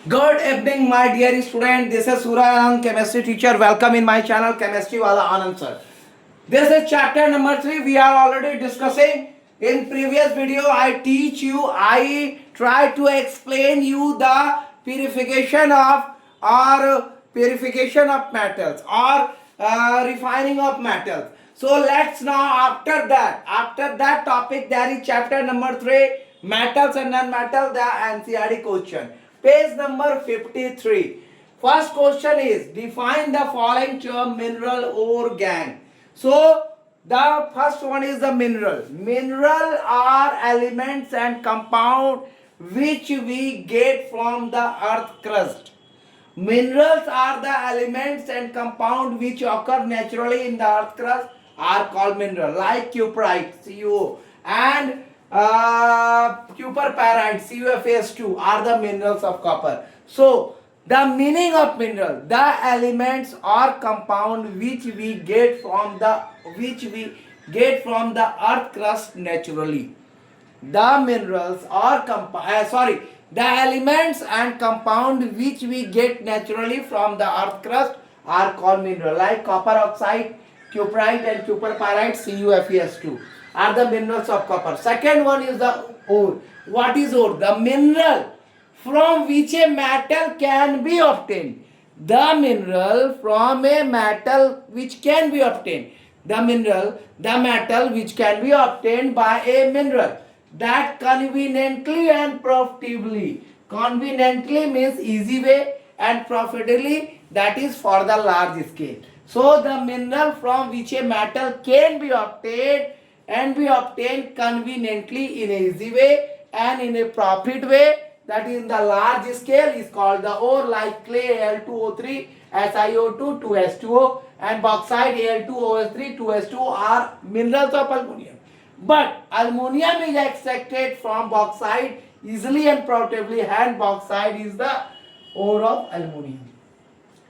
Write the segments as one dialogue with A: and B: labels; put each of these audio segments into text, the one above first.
A: Good evening, my dear student. This is Surya Anand, chemistry teacher. Welcome in my channel, Chemistry Wala Anand sir. This is chapter number 3. We are already discussing. In previous video, I try to explain you the purification of or purification of metals or refining of metals. So let's now after that topic, there is chapter number 3, metals and non-metal, the NCERT question. Page number 53. First question is define the following term mineral ore gangue. So the first one is the mineral. Mineral are elements and compound which we get from the earth crust. Minerals are the elements and compound which occur naturally in the earth crust are called mineral, like cuprite CuO and cuprpyrite CuFeS2 are the minerals of copper. So the meaning of mineral, the elements or compound which we get from the earth crust naturally. The minerals or the elements and compound which we get naturally from the earth crust are called mineral, like copper oxide, cuprite and cuprpyrite CuFeS2 are the minerals of copper. Second one is the ore. What is ore? The mineral from which a metal can be obtained. The mineral from a metal which can be obtained. The metal which can be obtained by a mineral that conveniently and profitably. Conveniently means easy way and profitably, that is for the large scale. So the mineral from which a metal can be obtained and be obtained conveniently in a easy way and in a profit way, that is in the large scale, is called the ore, like clay Al2O3, SiO2, 2H2O and bauxite Al2OH3, 2H2O are minerals of aluminum. But aluminum is extracted from bauxite easily and profitably, and bauxite is the ore of aluminum.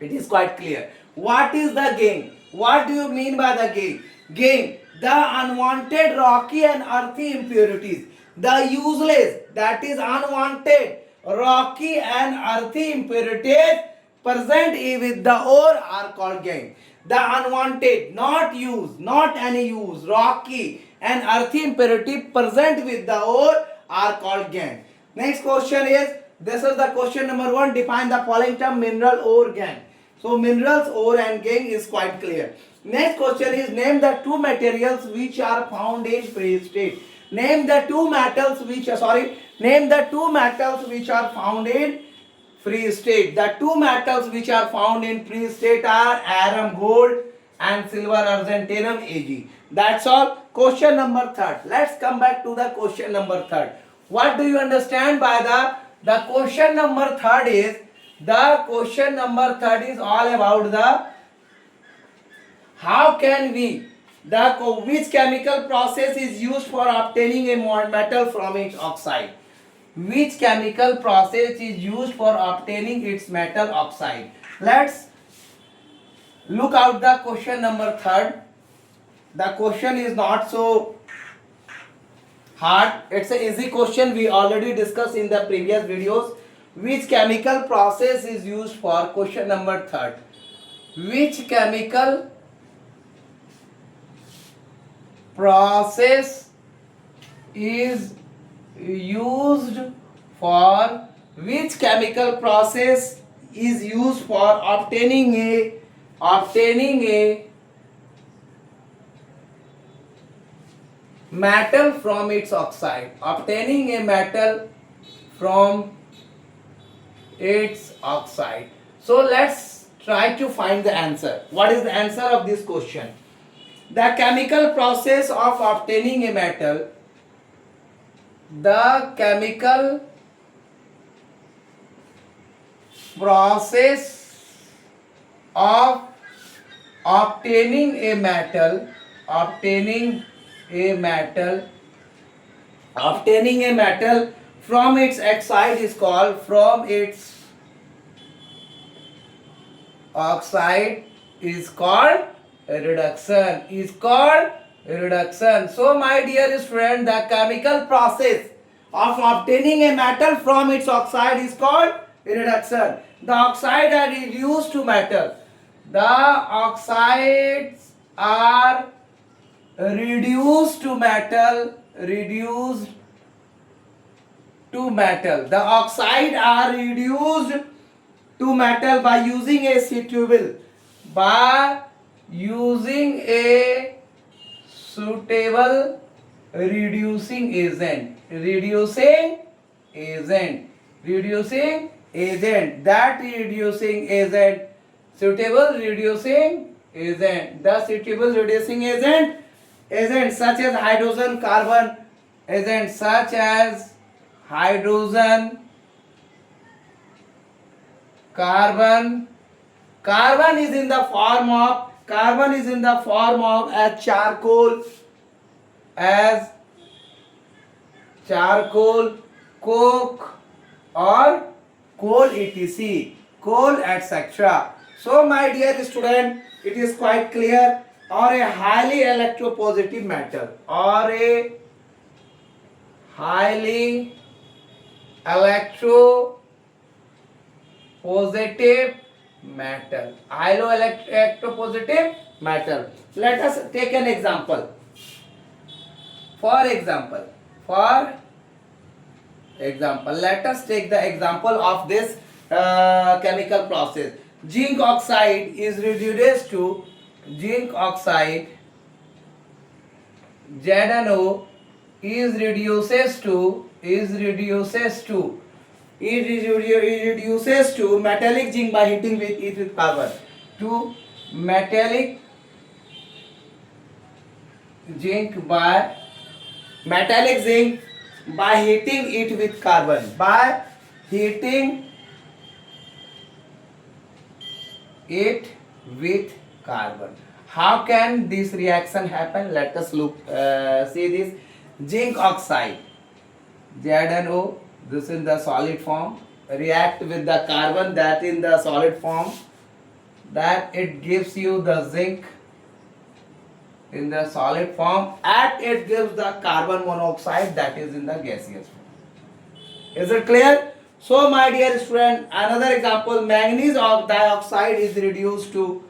A: It is quite clear. What is the gangue? What do you mean by the gangue? Gangue, the unwanted rocky and earthy impurities. The useless, that is unwanted rocky and earthy impurities present with the ore are called gangue. The unwanted, not used, not any use, rocky and earthy impurity present with the ore are called gangue. Next question is, this is the question number 1. Define the following term mineral ore gangue. So minerals, ore and gangue is quite clear. Next question is, name the two materials which are found in free state. Name the two metals which are found in free state. The two metals which are found in free state are arum gold and silver argentinum Ag. That's all. Question number 3. Let's come back to the question number 3. What do you understand by the question number 3 is, the question number 3 is all about the how can we, which chemical process is used for obtaining a metal from its oxide. Which chemical process is used for obtaining its metal oxide. Let's look out the question number 3. The question is not so hard. It's an easy question. We already discussed in the previous videos. Which chemical process is used for question number 3. Which chemical process is used for obtaining a metal from its oxide. Obtaining a metal from its oxide. So let's try to find the answer. What is the answer of this question? The chemical process of obtaining a metal. The chemical process of obtaining a metal from its oxide is called reduction. So my dear student, the chemical process of obtaining a metal from its oxide is called reduction. The oxide are reduced to metal. The oxides are reduced to metal. Reduced to metal. The oxide are reduced to metal by using a suitable. By using a suitable reducing agent. Reducing agent. Reducing agent. That reducing agent. Suitable reducing agent. The suitable reducing agent. Agents such as hydrogen, carbon. Agents such as hydrogen, carbon. Carbon is in the form of as charcoal, coke or coal etc. Coal etc. So my dear student, it is quite clear. Or a highly electropositive metal. Or a highly electropositive metal. Highly electropositive metal. Let us take an example. For example, let us take the example of this chemical process. Zinc oxide is reduced to ZNO is reduces to metallic zinc by heating with carbon to metallic zinc by heating it with carbon. By heating it with carbon. How can this reaction happen? Let us look see this. Zinc oxide ZNO, this in the solid form, react with the carbon that in the solid form, that it gives you the zinc in the solid form, and it gives the carbon monoxide that is in the gaseous form. Is it clear? So my dear student, another example, manganese dioxide is reduced to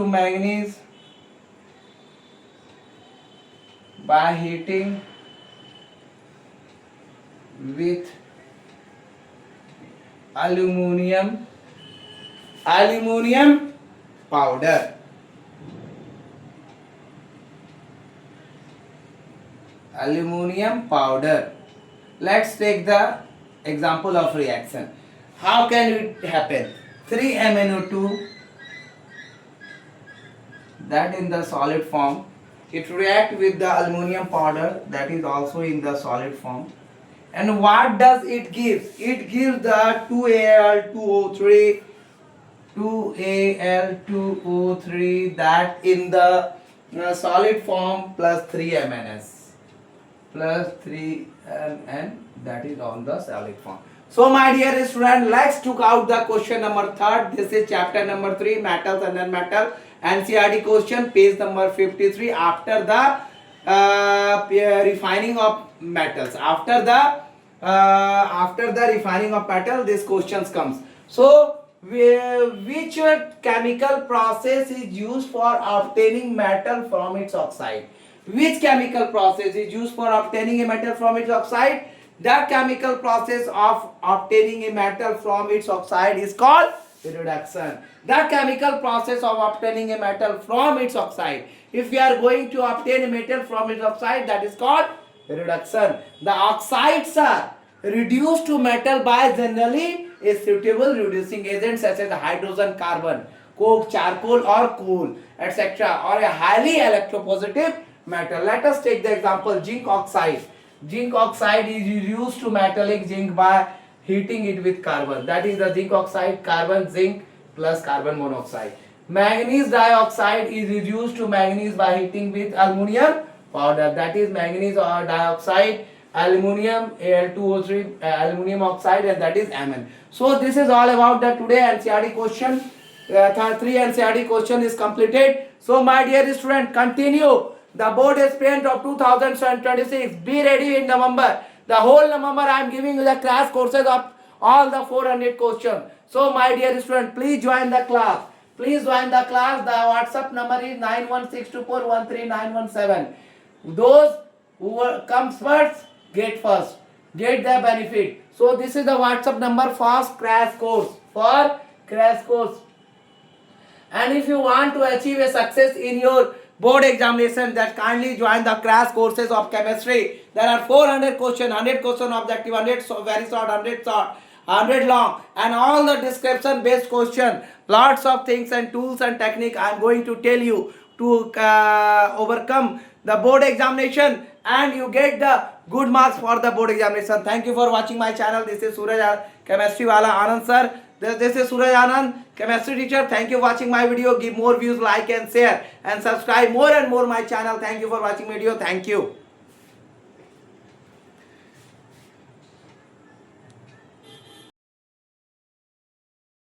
A: manganese by heating with aluminium powder. Let's take the example of reaction. How can it happen? 3MnO2, that in the solid form, it react with the aluminum powder that is also in the solid form. And what does it give? It gives the 2Al2O3 that in the solid form plus 3Mn that is on the solid form. So my dear student, let's took out the question number 3rd. This is chapter number 3, metals and non-metal, NCERT question, page number 53. After the refining of metals, after the refining of metal, this questions comes. So which chemical process is used for obtaining metal from its oxide? Which chemical process is used for obtaining a metal from its oxide? The chemical process of obtaining a metal from its oxide is called reduction. The chemical process of obtaining a metal from its oxide. If we are going to obtain a metal from its oxide, that is called reduction. The oxides are reduced to metal by generally a suitable reducing agent such as hydrogen, carbon, coke, charcoal or coal, etc. or a highly electropositive metal. Let us take the example zinc oxide. Zinc oxide is reduced to metallic zinc by heating it with carbon. That is the zinc oxide, carbon, zinc plus carbon monoxide. Manganese dioxide is reduced to manganese by heating with aluminum powder. That is manganese or dioxide aluminium Al2O3 aluminium oxide, and that is Mn. So this is all about the today NCERT question. 3 NCERT question is completed. So my dear student, continue the board aspirant of 2026. Be ready in November. The whole November I am giving you the class courses of all the 400 questions. So my dear student, please join the class. Please join the class. The WhatsApp number is 9162413917. Those who comes first get first, get the benefit. So this is the WhatsApp number for crash course, for crash course. And if you want to achieve a success in your board examination, that kindly join the crash courses of chemistry. There are 400 questions, 100 question objective, 100 very short, 100 short, 100 long, and all the description based question. Lots of things and tools and technique I am going to tell you to overcome the board examination, and you get the good marks for the board examination. Thank you for watching my channel. This is Suraj Chemistry Wala Anand sir. This is Suraj Anand, chemistry teacher. Thank you for watching my video. Give more views, like and share, and subscribe more and more my channel. Thank you for watching video. Thank you.